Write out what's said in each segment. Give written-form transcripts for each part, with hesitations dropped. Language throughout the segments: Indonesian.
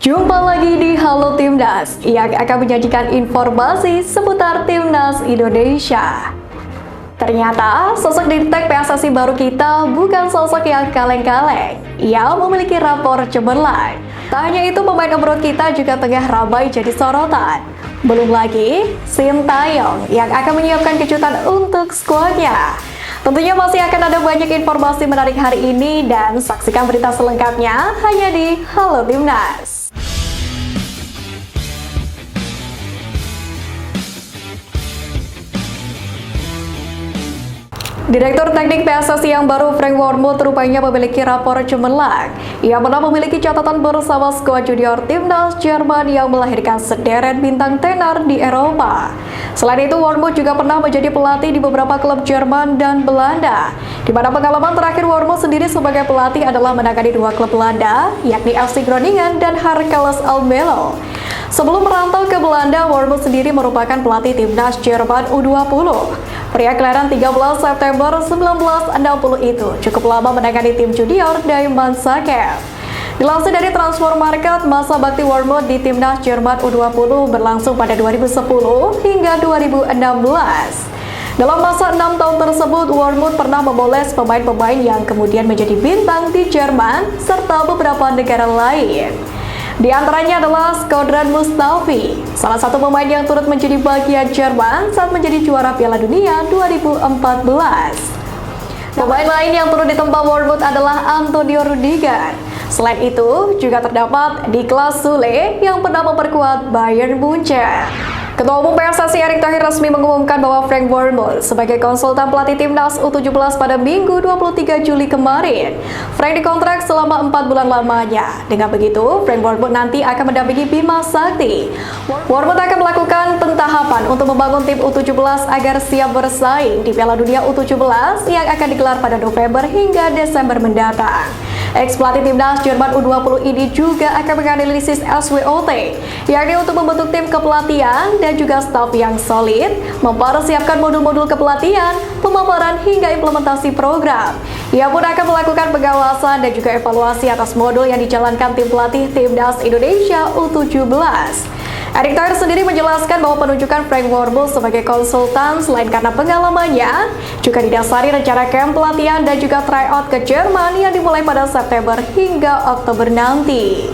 Jumpa lagi di Halo Timnas yang akan menyajikan informasi seputar Timnas Indonesia. Ternyata sosok Dirtek PSSI baru kita bukan sosok yang kaleng-kaleng. Ia memiliki rapor cemerlang. Tak hanya itu, pemain abroad kita juga tengah ramai jadi sorotan. Belum lagi Sintayong yang akan menyiapkan kejutan untuk skuadnya. Tentunya masih akan ada banyak informasi menarik hari ini dan saksikan berita selengkapnya hanya di Halo Timnas. Direktur Teknik PSSI yang baru Frank Wormoed rupanya memiliki rapor cemerlang. Ia pernah memiliki catatan bersama skuad junior Timnas Jerman yang melahirkan sederet bintang tenar di Eropa. Selain itu, Wormoed juga pernah menjadi pelatih di beberapa klub Jerman dan Belanda, di mana pengalaman terakhir Wormoed sendiri sebagai pelatih adalah menangani dua klub Belanda, yakni FC Groningen dan Heracles Almelo. Sebelum merantau ke Belanda, Wormoed sendiri merupakan pelatih Timnas Jerman U20. Pria kelahiran 13 September 1960 itu cukup lama menangani tim junior Diamond Zagreb. Dilansir dari Transfermarkt, masa bakti Wormoed di Timnas Jerman U20 berlangsung pada 2010 hingga 2016. Dalam masa 6 tahun tersebut, Wormoed pernah memoles pemain-pemain yang kemudian menjadi bintang di Jerman serta beberapa negara lain. Di antaranya adalah Shkodran Mustafi, salah satu pemain yang turut menjadi bagian Jerman saat menjadi juara Piala Dunia 2014. Pemain lain yang turut ditempa Wormoed adalah Antonio Rudiger. Selain itu, juga terdapat Niklas Sule yang pernah memperkuat Bayern Munchen. Ketua Umum PSSI Erick Thohir resmi mengumumkan bahwa Frank Wormoed sebagai konsultan pelatih Timnas U17 pada Minggu 23 Juli kemarin. Frank dikontrak selama 4 bulan lamanya. Dengan begitu, Frank Wormoed nanti akan mendampingi Bima Sakti. Wormoed akan melakukan pentahapan untuk membangun tim U17 agar siap bersaing di Piala Dunia U17 yang akan digelar pada November hingga Desember mendatang. Ex-pelatih Timnas Jerman U20 ini juga akan menganalisis SWOT, yakni untuk membentuk tim kepelatihan dan juga staf yang solid, mempersiapkan modul-modul kepelatihan, pemaparan hingga implementasi program. Ia pun akan melakukan pengawasan dan juga evaluasi atas modul yang dijalankan tim pelatih Timnas Indonesia U17. Erick Thohir sendiri menjelaskan bahwa penunjukan Frank Wormoed sebagai konsultan selain karena pengalamannya, juga didasari rencana camp pelatihan dan juga tryout ke Jerman yang dimulai pada September hingga Oktober nanti.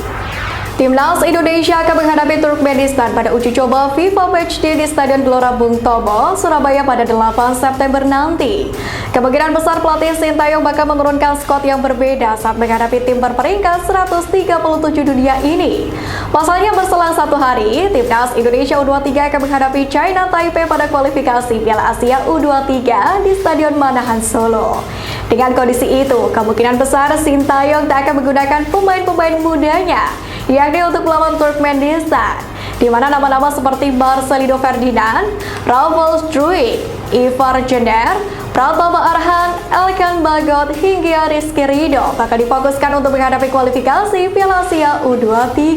Timnas Indonesia akan menghadapi Turkmenistan pada uji coba FIFA Matchday di Stadion Gelora Bung Tomo, Surabaya pada 8 September nanti. Kemungkinan besar pelatih Sintayong bakal menurunkan skuad yang berbeda saat menghadapi tim berperingkat 137 dunia ini. Pasalnya berselang satu hari, Timnas Indonesia U23 akan menghadapi China Taipei pada kualifikasi Piala Asia U23 di Stadion Manahan Solo. Dengan kondisi itu, kemungkinan besar Sintayong tak akan menggunakan pemain-pemain mudanya, yakni untuk melawan Turkmenistan, di mana nama-nama seperti Marcelino Ferdinand, Rafael Struijk, Ivar Jenner, Pratama Arhan, Elkan Bagot, hingga Rizky Ridho bakal difokuskan untuk menghadapi kualifikasi Piala Asia U23.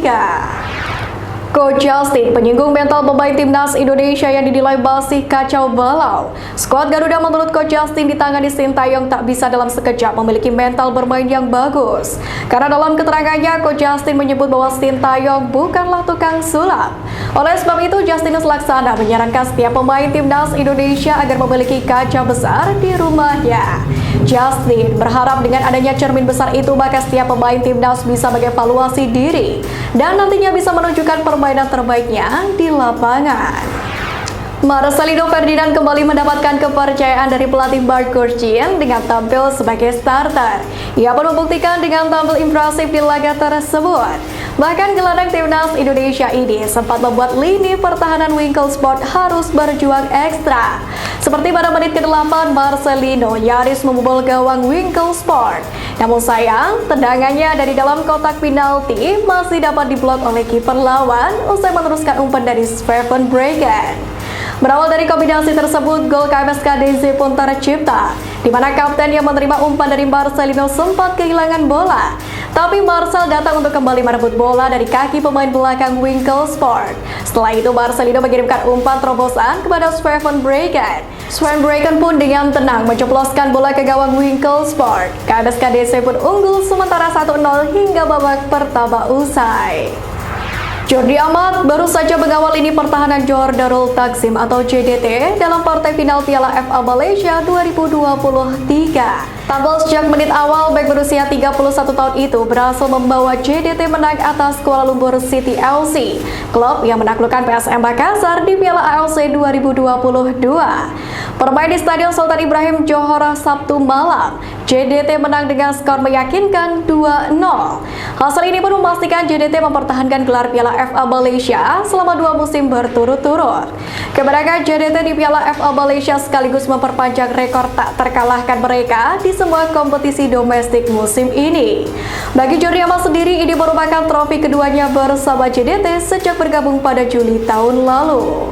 Coach Justin menyinggung mental pemain Timnas Indonesia yang dinilai masih kacau balau. Skuad Garuda menurut Coach Justin ditangani Sintayong tak bisa dalam sekejap memiliki mental bermain yang bagus. Karena dalam keterangannya, Coach Justin menyebut bahwa Sintayong bukanlah tukang sulap. Oleh sebab itu, Justinus Laksana menyarankan setiap pemain Timnas Indonesia agar memiliki kaca besar di rumahnya. Justin berharap dengan adanya cermin besar itu, maka setiap pemain Timnas bisa mengevaluasi diri dan nantinya bisa menunjukkan permainan terbaiknya di lapangan. Marcelino Ferdinand kembali mendapatkan kepercayaan dari pelatih Mark Kurcien dengan tampil sebagai starter. Ia pun membuktikan dengan tampil impresif di laga tersebut. Bahkan gelandang Timnas Indonesia ini sempat membuat lini pertahanan Winkelsport harus berjuang ekstra. Seperti pada menit ke-8, Marcelino nyaris membobol gawang Winkelsport. Namun sayang, tendangannya dari dalam kotak penalti masih dapat diblok oleh kiper lawan usai meneruskan umpan dari Steven Bergkamp. Berawal dari kombinasi tersebut, gol KMSK DZ pun tercipta, di mana kapten yang menerima umpan dari Marcelino sempat kehilangan bola. Tapi Marcel datang untuk kembali merebut bola dari kaki pemain belakang Winkelsport. Setelah itu, Marcelino mengirimkan umpan terobosan kepada Steven Bergkamp. Steven Bergkamp pun dengan tenang menceploskan bola ke gawang Winkelsport. KMSK DC pun unggul sementara 1-0 hingga babak pertama usai. Jordi Amat baru saja mengawal lini pertahanan Johor Darul Takzim atau JDT dalam partai final Piala FA Malaysia 2023. Tampil sejak menit awal, bek berusia 31 tahun itu berhasil membawa JDT menang atas Kuala Lumpur City FC, klub yang menaklukkan PSM Makassar di Piala AFC 2022. Bermain di Stadion Sultan Ibrahim Johor Sabtu malam, JDT menang dengan skor meyakinkan 2-0. Hasil ini pun memastikan JDT mempertahankan gelar Piala FA Malaysia selama 2 musim berturut-turut. Kemenangan JDT di Piala FA Malaysia sekaligus memperpanjang rekor tak terkalahkan mereka di semua kompetisi domestik musim ini. Bagi Jordi Amat sendiri, ini merupakan trofi keduanya bersama JDT sejak bergabung pada Juli tahun lalu.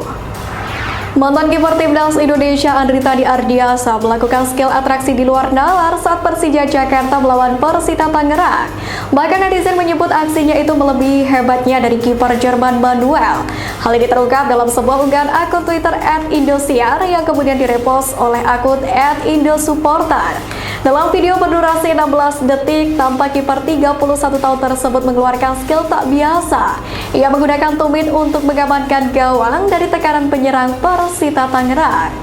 Mantan kiper timnas Indonesia Andri Tani Ardiasa melakukan skill atraksi di luar nalar saat Persija Jakarta melawan Persita Tangerang. Bahkan netizen menyebut aksinya itu melebihi hebatnya dari kiper Jerman Manuel. Hal ini terungkap dalam sebuah unggahan akun Twitter @Indosiar yang kemudian direpost oleh akun @Indosupporter. Dalam video berdurasi 16 detik, tampak kiper 31 tahun tersebut mengeluarkan skill tak biasa. Ia menggunakan tumit untuk mengamankan gawang dari tekanan penyerang Persita Tangerang.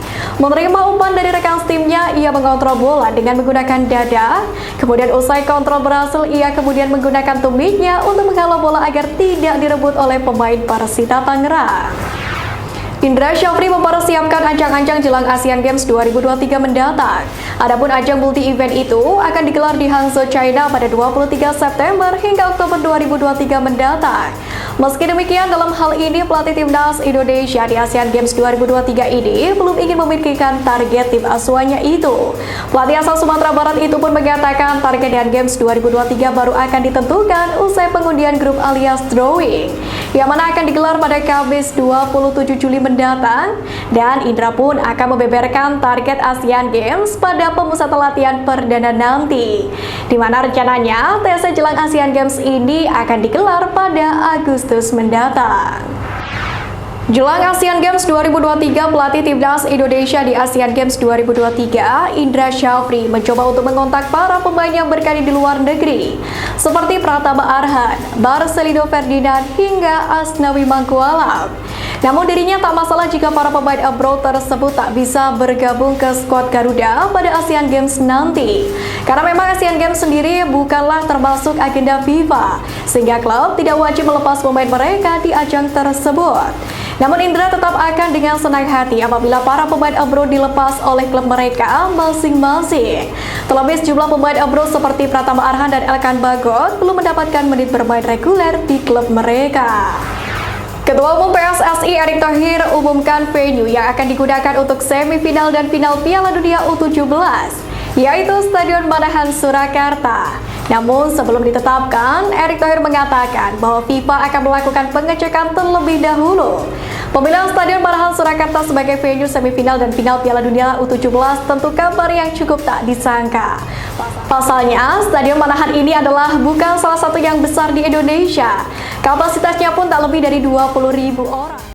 Menerima umpan dari rekan timnya, ia mengontrol bola dengan menggunakan dada. Kemudian usai kontrol berhasil, ia kemudian menggunakan tumitnya untuk menghalau bola agar tidak direbut oleh pemain Persita Tangerang. Indra Syafri mempersiapkan ajang-ajang jelang Asian Games 2023 mendatang. Adapun ajang multi-event itu akan digelar di Hangzhou, China pada 23 September hingga Oktober 2023 mendatang. Meski demikian, dalam hal ini pelatih timnas Indonesia di Asian Games 2023 ini belum ingin memikirkan target tim asuhannya itu. Pelatih asal Sumatera Barat itu pun mengatakan target Asian Games 2023 baru akan ditentukan usai pengundian grup alias drawing, yang mana akan digelar pada Kamis 27 Juli mendatang. Dan Indra pun akan membeberkan target Asian Games pada pemusatan latihan perdana nanti, di mana rencananya TC jelang Asian Games ini akan digelar pada Agustus mendatang. Jelang Asian Games 2023, pelatih timnas Indonesia di Asian Games 2023, Indra Syafri, mencoba untuk mengontak para pemain yang berkarir di luar negeri, seperti Pratama Arhan, Marcelino Ferdinand, hingga Asnawi Mangkualam. Namun dirinya tak masalah jika para pemain abroad tersebut tak bisa bergabung ke skuad Garuda pada Asian Games nanti. Karena memang Asian Games sendiri bukanlah termasuk agenda FIFA, sehingga klub tidak wajib melepas pemain mereka di ajang tersebut. Namun Indra tetap akan dengan senang hati apabila para pemain abroad dilepas oleh klub mereka masing-masing. Terlebih sejumlah pemain abroad seperti Pratama Arhan dan Elkan Bagot belum mendapatkan menit bermain reguler di klub mereka. Ketua Umum PSSI Erick Thohir umumkan venue yang akan digunakan untuk semifinal dan final Piala Dunia U17, yaitu Stadion Manahan Surakarta. Namun sebelum ditetapkan, Erick Thohir mengatakan bahwa FIFA akan melakukan pengecekan terlebih dahulu. Pemilihan Stadion Manahan Surakarta sebagai venue semifinal dan final Piala Dunia U17 tentu kabar yang cukup tak disangka. Pasalnya, Stadion Manahan ini adalah bukan salah satu yang besar di Indonesia. Kapasitasnya pun tak lebih dari 20.000 orang.